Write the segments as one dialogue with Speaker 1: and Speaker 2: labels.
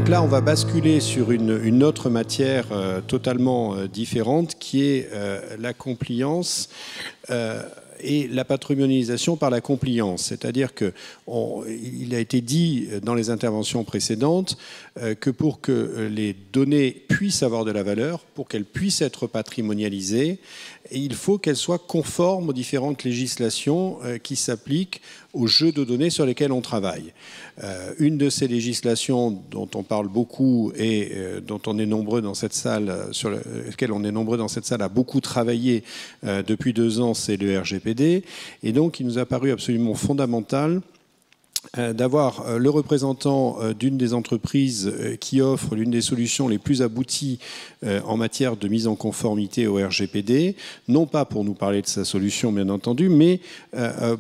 Speaker 1: Donc là, on va basculer sur une autre matière totalement différente, qui est la compliance et la patrimonialisation par la compliance. C'est-à-dire qu'il a été dit dans les interventions précédentes que pour que les données puissent avoir de la valeur, pour qu'elles puissent être patrimonialisées, il faut qu'elles soient conformes aux différentes législations qui s'appliquent aux jeux de données sur lesquels on travaille. Une de ces législations dont on parle beaucoup et dont on est nombreux dans cette salle, sur laquelle on est nombreux dans cette salle à beaucoup travailler depuis 2 ans, c'est le RGPD. Et donc, il nous a paru absolument fondamental d'avoir le représentant d'une des entreprises qui offre l'une des solutions les plus abouties en matière de mise en conformité au RGPD, non pas pour nous parler de sa solution, bien entendu, mais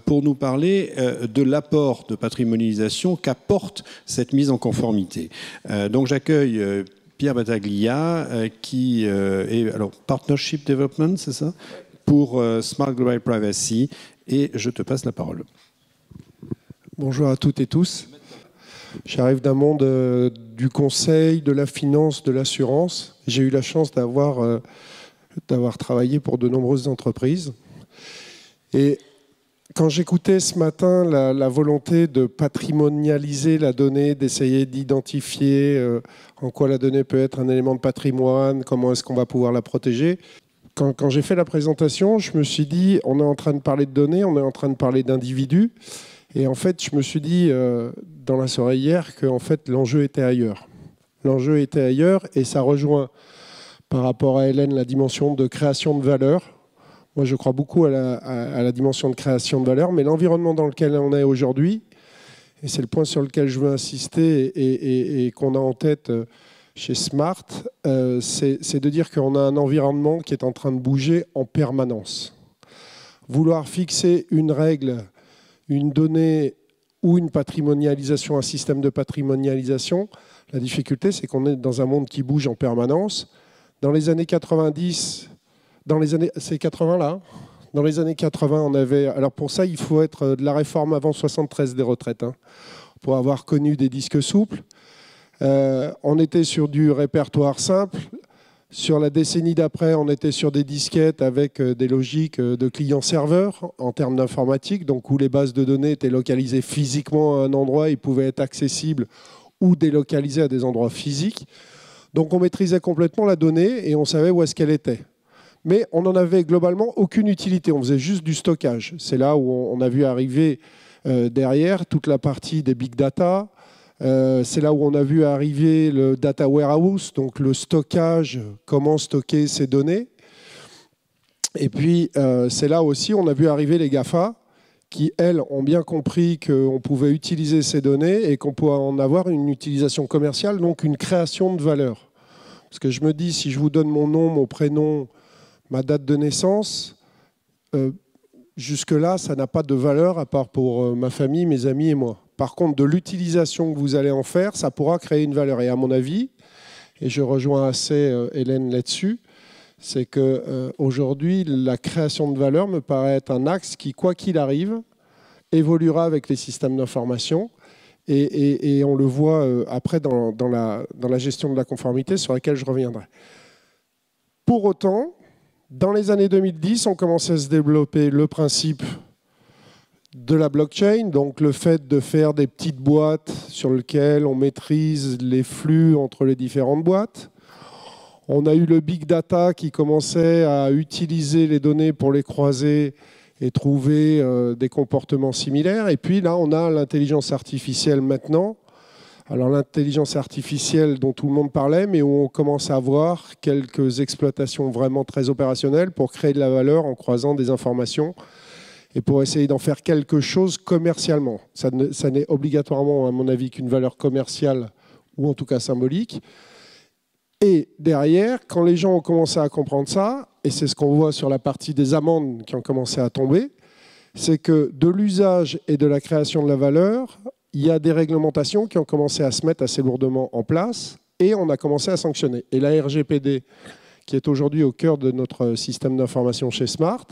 Speaker 1: pour nous parler de l'apport de patrimonialisation qu'apporte cette mise en conformité. Donc j'accueille Pierre Battaglia, qui est alors Partnership Development, c'est ça, pour Smart Global Privacy, et je te passe la parole.
Speaker 2: Bonjour à toutes et tous. J'arrive d'un monde du conseil, de la finance, de l'assurance. J'ai eu la chance d'avoir travaillé pour de nombreuses entreprises. Et quand j'écoutais ce matin la volonté de patrimonialiser la donnée, d'essayer d'identifier en quoi la donnée peut être un élément de patrimoine, comment est-ce qu'on va pouvoir la protéger, quand j'ai fait la présentation, je me suis dit, on est en train de parler de données, on est en train de parler d'individus. Et en fait, je me suis dit dans la soirée hier qu'en fait, l'enjeu était ailleurs. L'enjeu était ailleurs et ça rejoint par rapport à Hélène la dimension de création de valeur. Moi, je crois beaucoup à la dimension de création de valeur, mais l'environnement dans lequel on est aujourd'hui, et c'est le point sur lequel je veux insister et qu'on a en tête chez Smart, c'est de dire qu'on a un environnement qui est en train de bouger en permanence. Vouloir fixer une règle, une donnée ou une patrimonialisation, un système de patrimonialisation, la difficulté, c'est qu'on est dans un monde qui bouge en permanence. Dans les années 90, c'est 80 là, dans les années 80, on avait... Alors pour ça, il faut être de la réforme avant 73 des retraites, pour avoir connu des disques souples. On était sur du répertoire simple. Sur la décennie d'après, on était sur des disquettes avec des logiques de client-serveur en termes d'informatique, donc où les bases de données étaient localisées physiquement à un endroit, ils pouvaient être accessibles ou délocalisés à des endroits physiques. Donc on maîtrisait complètement la donnée et on savait où est-ce qu'elle était. Mais on n'en avait globalement aucune utilité, on faisait juste du stockage. C'est là où on a vu arriver derrière toute la partie des big data. C'est là où on a vu arriver le data warehouse, donc le stockage, comment stocker ces données. Et puis, c'est là aussi où on a vu arriver les GAFA, qui, elles, ont bien compris qu'on pouvait utiliser ces données et qu'on pouvait en avoir une utilisation commerciale, donc une création de valeur. Parce que je me dis, si je vous donne mon nom, mon prénom, ma date de naissance, jusque-là, ça n'a pas de valeur à part pour ma famille, mes amis et moi. Par contre, de l'utilisation que vous allez en faire, ça pourra créer une valeur. Et à mon avis, et je rejoins assez Hélène là-dessus, c'est qu'aujourd'hui, la création de valeur me paraît être un axe qui, quoi qu'il arrive, évoluera avec les systèmes d'information. Et on le voit après dans la gestion de la conformité, sur laquelle je reviendrai. Pour autant, dans les années 2010, on commençait à se développer le principe de la blockchain, donc le fait de faire des petites boîtes sur lesquelles on maîtrise les flux entre les différentes boîtes. On a eu le big data qui commençait à utiliser les données pour les croiser et trouver des comportements similaires. Et puis là, on a l'intelligence artificielle maintenant. Alors l'intelligence artificielle dont tout le monde parlait, mais où on commence à voir quelques exploitations vraiment très opérationnelles pour créer de la valeur en croisant des informations et pour essayer d'en faire quelque chose commercialement. Ça n'est obligatoirement, à mon avis, qu'une valeur commerciale ou en tout cas symbolique. Et derrière, quand les gens ont commencé à comprendre ça, et c'est ce qu'on voit sur la partie des amendes qui ont commencé à tomber, c'est que de l'usage et de la création de la valeur, il y a des réglementations qui ont commencé à se mettre assez lourdement en place et on a commencé à sanctionner. Et la RGPD, qui est aujourd'hui au cœur de notre système d'information chez Smart,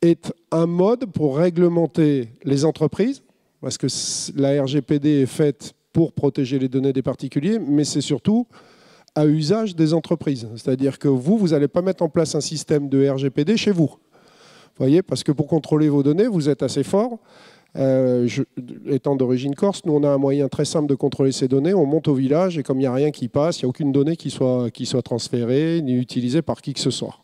Speaker 2: est un mode pour réglementer les entreprises, parce que la RGPD est faite pour protéger les données des particuliers, mais c'est surtout à usage des entreprises. C'est-à-dire que vous n'allez pas mettre en place un système de RGPD chez vous. Vous voyez, parce que pour contrôler vos données, vous êtes assez fort. Étant d'origine corse, nous, on a un moyen très simple de contrôler ces données. On monte au village et comme il n'y a rien qui passe, il n'y a aucune donnée qui soit transférée ni utilisée par qui que ce soit.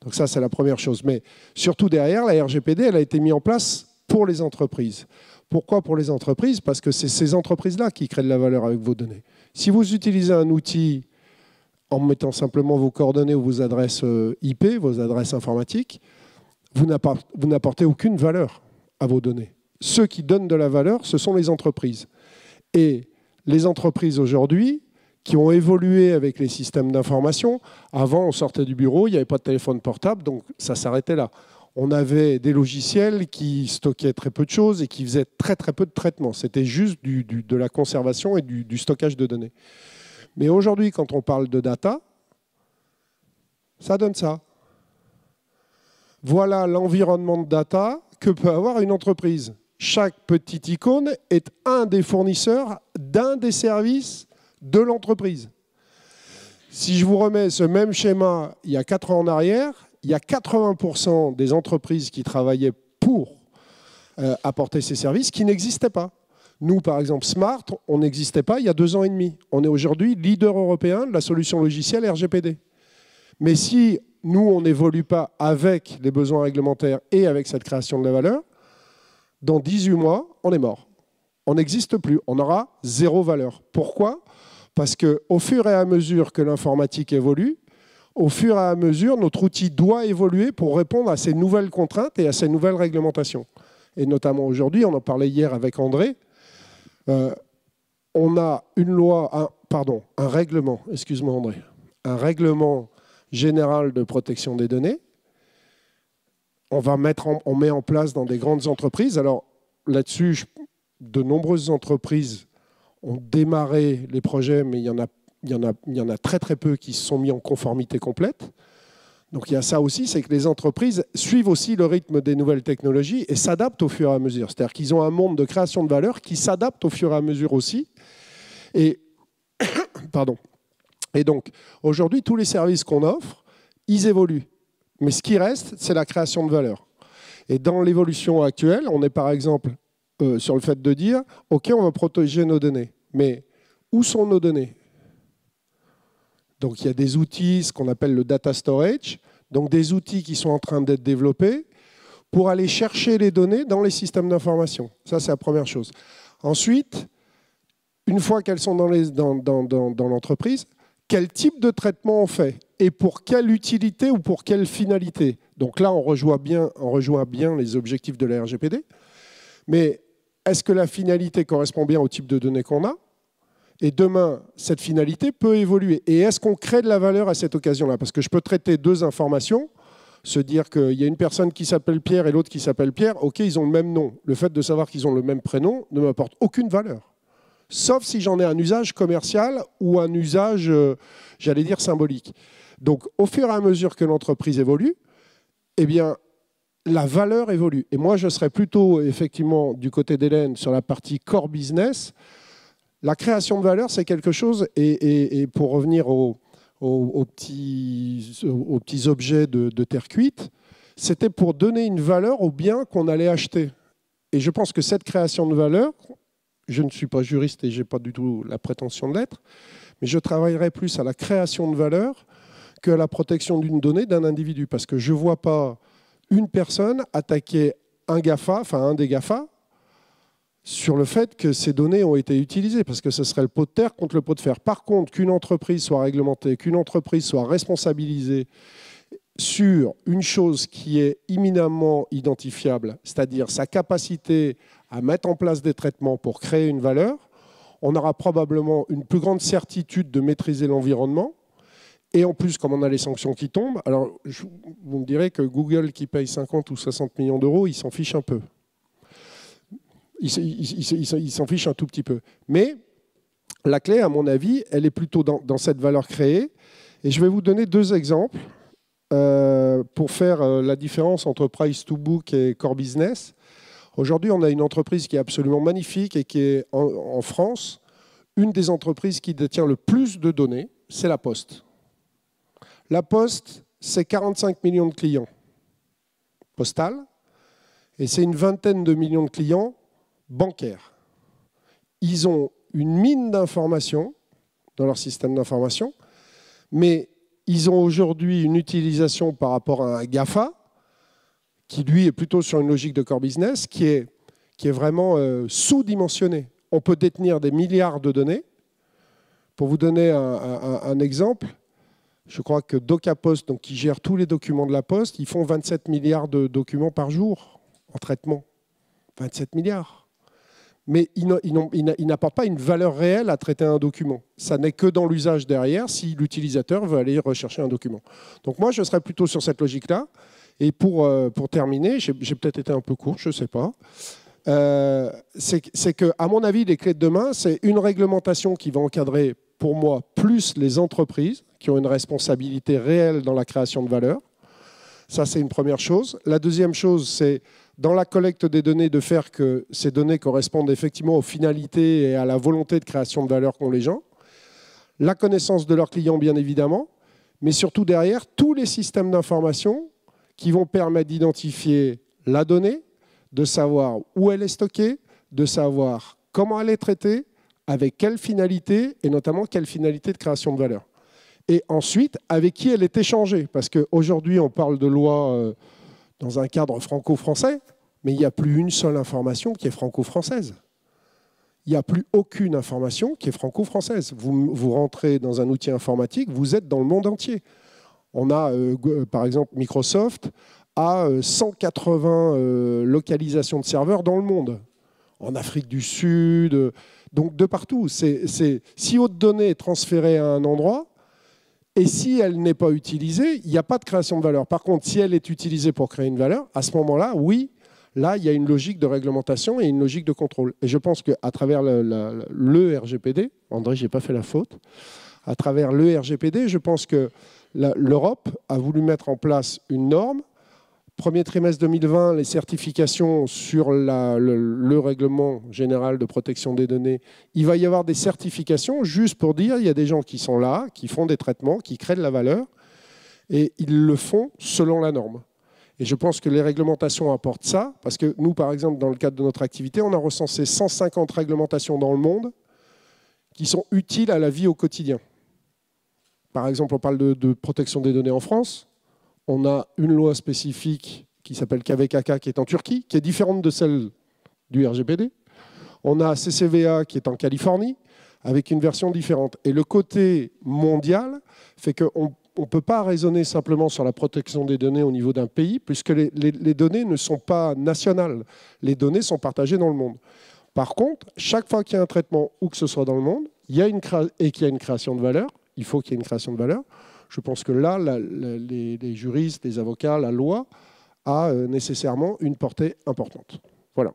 Speaker 2: Donc ça, c'est la première chose. Mais surtout derrière, la RGPD, elle a été mise en place pour les entreprises. Pourquoi pour les entreprises? Parce que c'est ces entreprises-là qui créent de la valeur avec vos données. Si vous utilisez un outil en mettant simplement vos coordonnées ou vos adresses IP, vos adresses informatiques, vous n'apportez aucune valeur à vos données. Ceux qui donnent de la valeur, ce sont les entreprises. Et les entreprises aujourd'hui, qui ont évolué avec les systèmes d'information, avant on sortait du bureau, il n'y avait pas de téléphone portable, donc ça s'arrêtait là. On avait des logiciels qui stockaient très peu de choses et qui faisaient très très peu de traitement. C'était juste de la conservation et du stockage de données. Mais aujourd'hui, quand on parle de data, ça donne ça. Voilà l'environnement de data que peut avoir une entreprise. Chaque petite icône est un des fournisseurs d'un des services de l'entreprise. Si je vous remets ce même schéma il y a 4 ans en arrière, il y a 80% des entreprises qui travaillaient pour apporter ces services qui n'existaient pas. Nous, par exemple, Smart, on n'existait pas il y a 2 ans et demi. On est aujourd'hui leader européen de la solution logicielle RGPD. Mais si nous, on n'évolue pas avec les besoins réglementaires et avec cette création de la valeur, dans 18 mois, on est mort. On n'existe plus. On aura 0 valeur. Pourquoi? Parce qu'au fur et à mesure que l'informatique évolue, au fur et à mesure, notre outil doit évoluer pour répondre à ces nouvelles contraintes et à ces nouvelles réglementations. Et notamment aujourd'hui, on en parlait hier avec André, on a une loi, un règlement, excuse-moi André, un règlement général de protection des données. On met en place dans des grandes entreprises. Alors là-dessus, de nombreuses entreprises ont démarré les projets, mais il y en a très très peu qui se sont mis en conformité complète. Donc il y a ça aussi, c'est que les entreprises suivent aussi le rythme des nouvelles technologies et s'adaptent au fur et à mesure. C'est-à-dire qu'ils ont un monde de création de valeur qui s'adapte au fur et à mesure aussi. Et, et donc, aujourd'hui, tous les services qu'on offre, ils évoluent. Mais ce qui reste, c'est la création de valeur. Et dans l'évolution actuelle, on est par exemple sur le fait de dire « Ok, on va protéger nos données. » Mais où sont nos données ? Donc il y a des outils, ce qu'on appelle le data storage, donc des outils qui sont en train d'être développés pour aller chercher les données dans les systèmes d'information. Ça, c'est la première chose. Ensuite, une fois qu'elles sont dans l'entreprise, quel type de traitement on fait et pour quelle utilité ou pour quelle finalité. Donc là, on rejoint bien les objectifs de la RGPD. Mais est-ce que la finalité correspond bien au type de données qu'on a ? Et demain, cette finalité peut évoluer. Et est-ce qu'on crée de la valeur à cette occasion-là? Parce que je peux traiter 2 informations, se dire qu'il y a une personne qui s'appelle Pierre et l'autre qui s'appelle Pierre. OK, ils ont le même nom. Le fait de savoir qu'ils ont le même prénom ne m'apporte aucune valeur. Sauf si j'en ai un usage commercial ou un usage, j'allais dire, symbolique. Donc, au fur et à mesure que l'entreprise évolue, eh bien, la valeur évolue. Et moi, je serais plutôt, effectivement, du côté d'Hélène, sur la partie core business. La création de valeur, c'est quelque chose, et pour revenir aux petits objets de terre cuite, c'était pour donner une valeur aux biens qu'on allait acheter. Et je pense que cette création de valeur, je ne suis pas juriste et je n'ai pas du tout la prétention de l'être, mais je travaillerai plus à la création de valeur qu'à la protection d'une donnée d'un individu. Parce que je ne vois pas une personne attaquer un GAFA, enfin un des GAFA, sur le fait que ces données ont été utilisées, parce que ce serait le pot de terre contre le pot de fer. Par contre, qu'une entreprise soit réglementée, qu'une entreprise soit responsabilisée sur une chose qui est imminemment identifiable, c'est-à-dire sa capacité à mettre en place des traitements pour créer une valeur, on aura probablement une plus grande certitude de maîtriser l'environnement. Et en plus, comme on a les sanctions qui tombent, alors vous me direz que Google qui paye 50 ou 60 millions d'euros, il s'en fiche un peu. Il s'en fiche un tout petit peu. Mais la clé, à mon avis, elle est plutôt dans cette valeur créée. Et je vais vous donner 2 exemples pour faire la différence entre price to book et core business. Aujourd'hui, on a une entreprise qui est absolument magnifique et qui est en France une des entreprises qui détient le plus de données, c'est la Poste. La Poste, c'est 45 millions de clients postal, et c'est une vingtaine de millions de clients bancaires. Ils ont une mine d'informations dans leur système d'information, mais ils ont aujourd'hui une utilisation par rapport à un GAFA, qui lui est plutôt sur une logique de core business, qui est vraiment sous-dimensionnée. On peut détenir des milliards de données. Pour vous donner un exemple, je crois que DocaPost, donc, qui gère tous les documents de la Poste, ils font 27 milliards de documents par jour en traitement. 27 milliards. Mais ils n'apportent pas une valeur réelle à traiter un document. Ça n'est que dans l'usage derrière si l'utilisateur veut aller rechercher un document. Donc moi, je serais plutôt sur cette logique-là. Et pour terminer, j'ai peut-être été un peu court, je ne sais pas. C'est que, à mon avis, les clés de demain, c'est une réglementation qui va encadrer, pour moi, plus les entreprises qui ont une responsabilité réelle dans la création de valeur. Ça, c'est une première chose. La deuxième chose, c'est dans la collecte des données, de faire que ces données correspondent effectivement aux finalités et à la volonté de création de valeur qu'ont les gens. La connaissance de leurs clients, bien évidemment, mais surtout derrière, tous les systèmes d'information qui vont permettre d'identifier la donnée, de savoir où elle est stockée, de savoir comment elle est traitée, avec quelle finalité, et notamment quelle finalité de création de valeur. Et ensuite, avec qui elle est échangée. Parce qu'aujourd'hui, on parle de loi dans un cadre franco-français, mais il n'y a plus une seule information qui est franco-française. Il n'y a plus aucune information qui est franco-française. Vous rentrez dans un outil informatique, vous êtes dans le monde entier. On a, par exemple, Microsoft a 180 localisations de serveurs dans le monde. En Afrique du Sud, donc de partout. Si votre donnée est transférée à un endroit, et si elle n'est pas utilisée, il n'y a pas de création de valeur. Par contre, si elle est utilisée pour créer une valeur, à ce moment-là, oui, là, il y a une logique de réglementation et une logique de contrôle. Et je pense qu'à travers le RGPD, André, je n'ai pas fait la faute, à travers le RGPD, je pense que l'Europe a voulu mettre en place une norme. Premier trimestre 2020, les certifications sur le règlement général de protection des données, il va y avoir des certifications juste pour dire il y a des gens qui sont là, qui font des traitements, qui créent de la valeur, et ils le font selon la norme. Et je pense que les réglementations apportent ça, parce que nous, par exemple, dans le cadre de notre activité, on a recensé 150 réglementations dans le monde qui sont utiles à la vie au quotidien. Par exemple, on parle de protection des données en France. On a une loi spécifique qui s'appelle KVKK, qui est en Turquie, qui est différente de celle du RGPD. On a CCVA qui est en Californie, avec une version différente. Et le côté mondial fait qu'on ne peut pas raisonner simplement sur la protection des données au niveau d'un pays, puisque les données ne sont pas nationales. Les données sont partagées dans le monde. Par contre, chaque fois qu'il y a un traitement, où que ce soit dans le monde, et qu'il y a une création de valeur, il faut qu'il y ait une création de valeur. Je pense que là, les juristes, les avocats, la loi a nécessairement une portée importante. Voilà.